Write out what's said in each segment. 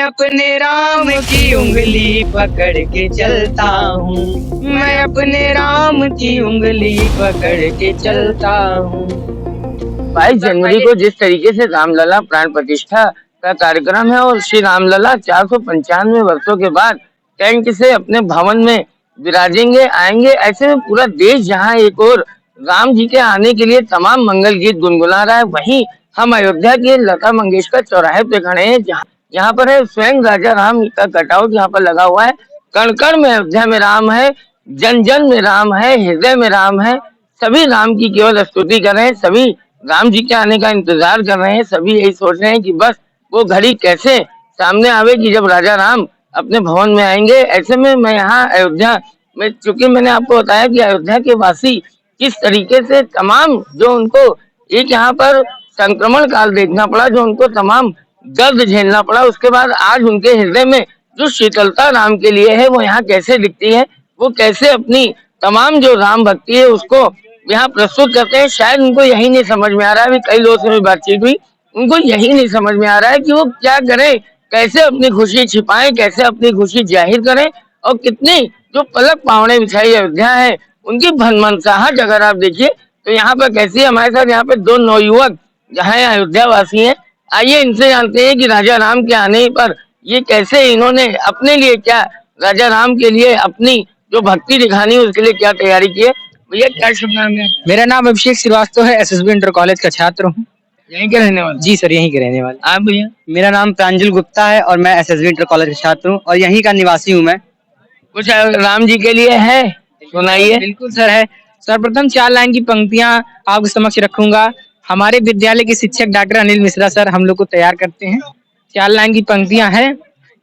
अपने राम की उंगली पकड़ के चलता हूँ, मैं अपने राम की उंगली पकड़ के चलता हूँ। 22 जनवरी को जिस तरीके से रामलला प्राण प्रतिष्ठा का कार्यक्रम है और श्री रामलला 495 वर्षों के बाद टैंक से अपने भवन में विराजेंगे आएंगे, ऐसे में पूरा देश जहां एक और राम जी के आने के लिए तमाम मंगल गीत गुनगुना रहा है, वहीं हम अयोध्या के लता मंगेशकर चौराहे पे खड़े हैं, जहाँ यहाँ पर है स्वयं राजा राम का कटआउट यहाँ पर लगा हुआ है। कण कण में अयोध्या में राम है, जन जन में राम है, हृदय में राम है। सभी राम की केवल स्तुति कर रहे हैं, सभी राम जी के आने का इंतजार कर रहे हैं, सभी यही सोच रहे हैं कि बस वो घड़ी कैसे सामने आवे कि जब राजा राम अपने भवन में आएंगे। ऐसे में मैं यहाँ अयोध्या में, चूंकि मैंने आपको बताया कि अयोध्या के वासी किस तरीके से तमाम जो उनको एक यहाँ पर संक्रमण काल देखना पड़ा, जो उनको तमाम दर्द झेलना पड़ा, उसके बाद आज उनके हृदय में जो शीतलता राम के लिए है वो यहाँ कैसे दिखती है, वो कैसे अपनी तमाम जो राम भक्ति है उसको यहाँ प्रस्तुत करते हैं। शायद उनको यही नहीं समझ में आ रहा है, अभी कई लोगों से भी बातचीत हुई, उनको यही नहीं समझ में आ रहा है कि वो क्या करें, कैसे अपनी खुशी छिपाएं, कैसे अपनी खुशी जाहिर करें, और कितनी जो पलक पावने बिछाई अयोध्या है उनकी मनसाहट अगर आप देखिए तो यहाँ पर कैसी है। हमारे साथ यहाँ पे दो नवयुवक जहाँ अयोध्या वासी हैं, आइए इनसे जानते हैं कि राजा राम के आने पर ये कैसे इन्होंने अपने लिए क्या, राजा राम के लिए अपनी जो भक्ति दिखानी है उसके लिए क्या तैयारी की है। भैया क्या शुभ नाम है? मेरा नाम अभिषेक श्रीवास्तव है, एसएसबी इंटर कॉलेज का छात्र हूँ। यहीं के रहने वाले? जी सर, यहीं के रहने वाले। आप भैया? मेरा नाम प्रांजल गुप्ता है और मैं एसएसबी इंटर कॉलेज का छात्र हूँ और यहीं का निवासी हूँ मैं। कुछ राम जी के लिए है, सुनाइए। बिल्कुल सर है। सर्वप्रथम 4 लाइन की पंक्तियां आपके समक्ष रखूंगा। हमारे विद्यालय के शिक्षक डॉक्टर अनिल मिश्रा सर हम लोग को तैयार करते हैं। 4 लाइन की पंक्तियां हैं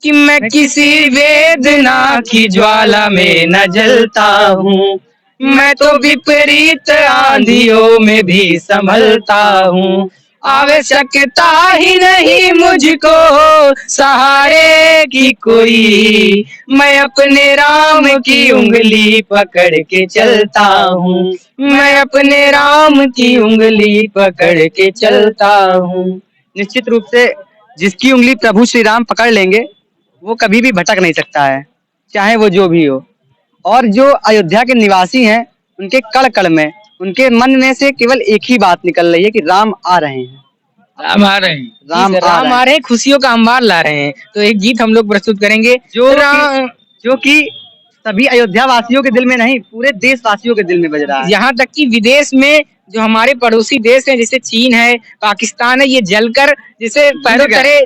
कि मैं किसी वेदना की ज्वाला में न जलता हूँ, मैं तो विपरीत आंधियों में भी संभलता हूँ, आवश्यकता ही नहीं मुझको सहारे की कोई, मैं अपने राम की उंगली पकड़ के चलता हूँ, मैं अपने राम की उंगली पकड़ के चलता हूँ। निश्चित रूप से जिसकी उंगली प्रभु श्री राम पकड़ लेंगे वो कभी भी भटक नहीं सकता है, चाहे वो जो भी हो। और जो अयोध्या के निवासी हैं उनके कण कण में, उनके मन में से केवल एक ही बात निकल रही है कि राम आ रहे हैं, राम आ रहे हैं, राम आ रहे हैं, खुशियों का अंबार ला रहे हैं। तो एक गीत हम लोग प्रस्तुत करेंगे जो कि सभी अयोध्या वासियों के दिल में नहीं, पूरे देशवासियों के दिल में बज रहा है। यहाँ तक कि विदेश में जो हमारे पड़ोसी देश हैं, जैसे चीन है, पाकिस्तान है, ये जलकर जैसे पैरों तले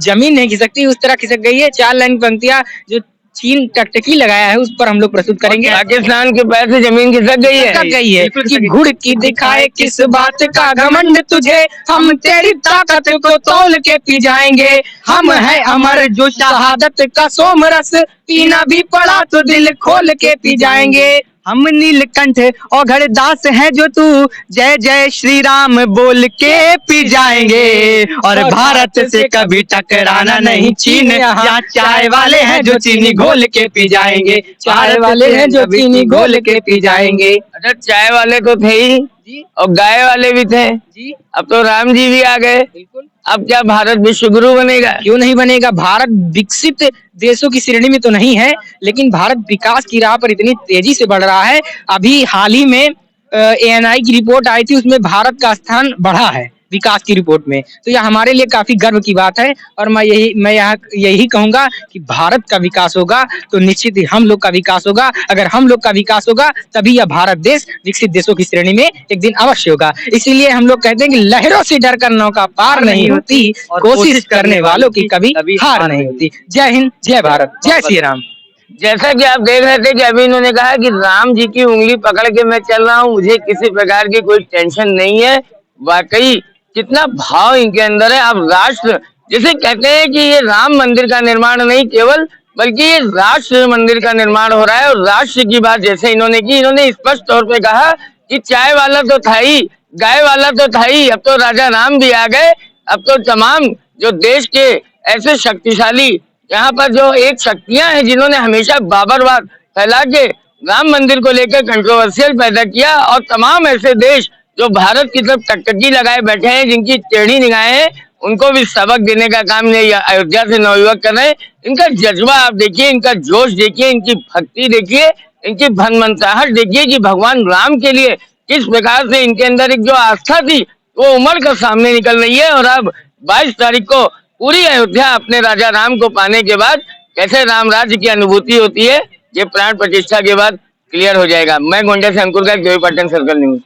जमीन नहीं खिसकती उस तरह खिसक गई है। 4 लाइन पंक्तियां जो चीन टकटकी लगाया है उस पर हम लोग प्रस्तुत करेंगे। पाकिस्तान के पैर से जमीन खिसक गई है कि घुड़ की दिखाए किस बात का घमंड तुझे, हम तेरी ताकत को तौल के पी जाएंगे, हम है अमर जो शहादत का सोमरस, पीना भी पड़ा तो दिल खोल के पी जाएंगे, हम नीलकंठ और घड़दास है जो तू जय जय श्री राम बोल के पी जाएंगे, और भारत से कभी टकराना नहीं चीन, यहाँ चाय वाले हैं जो चीनी घोल के पी जाएंगे, चाय वाले हैं जो चीनी घोल के पी जाएंगे। अच्छा, चाय वाले तो थे ही और गाय वाले भी थे जी, अब तो राम जी भी आ गए। बिल्कुल। अब क्या भारत विश्व गुरु बनेगा? क्यों नहीं बनेगा। भारत विकसित देशों की श्रेणी में तो नहीं है, लेकिन भारत विकास की राह पर इतनी तेजी से बढ़ रहा है। अभी हाल ही में ANI की रिपोर्ट आई थी, उसमें भारत का स्थान बढ़ा है विकास की रिपोर्ट में। तो यह हमारे लिए काफी गर्व की बात है और मैं यहाँ यही कहूंगा कि भारत का विकास होगा तो निश्चित ही हम लोग का विकास होगा। अगर हम लोग का विकास होगा तभी यह भारत देश विकसित देशों की श्रेणी में एक दिन अवश्य होगा। इसीलिए हम लोग कहते हैं कि लहरों से डरकर नौका पार नहीं होती, कोशिश करने वालों की कभी हार नहीं होती। जय हिंद, जय भारत, जय श्री राम। जैसा कि आप देख रहे थे कि अभी इन्होंने कहा कि राम जी की उंगली पकड़ के मैं चल रहा हूँ, मुझे किसी प्रकार की कोई टेंशन नहीं है। वाकई कितना भाव इनके अंदर है। आप राष्ट्र जिसे कहते हैं कि ये राम मंदिर का निर्माण नहीं केवल, बल्कि ये राष्ट्र मंदिर का निर्माण हो रहा है। और राष्ट्र की बात जैसे इन्होंने की, इन्होंने स्पष्ट तौर पे कहा कि चाय वाला तो था ही, गाय वाला तो था ही, अब तो राजा राम भी आ गए। अब तो तमाम जो देश के ऐसे शक्तिशाली यहाँ पर जो एक शक्तियां हैं जिन्होंने हमेशा बाबरवाद फैला के राम मंदिर को लेकर कंट्रोवर्शियल पैदा किया, और तमाम ऐसे देश जो भारत की तरफ टकटकी लगाए बैठे हैं, जिनकी टेढ़ी निगाहें हैं, उनको भी सबक देने का काम ये अयोध्या से नवयुवक कर रहे हैं। इनका जज्बा आप देखिए, इनका जोश देखिए, इनकी भक्ति देखिए, इनकी भनमनसाहट देखिए कि भगवान राम के लिए किस प्रकार से इनके अंदर एक जो आस्था थी वो उमड़ कर सामने निकल रही है। और अब 22 तारीख को पूरी अयोध्या अपने राजा राम को पाने के बाद कैसे राम राज्य की अनुभूति होती है, ये प्राण प्रतिष्ठा के बाद क्लियर हो जाएगा। मैं गोंडा से अंकुर का, देवी पाटन सर्कल न्यूज।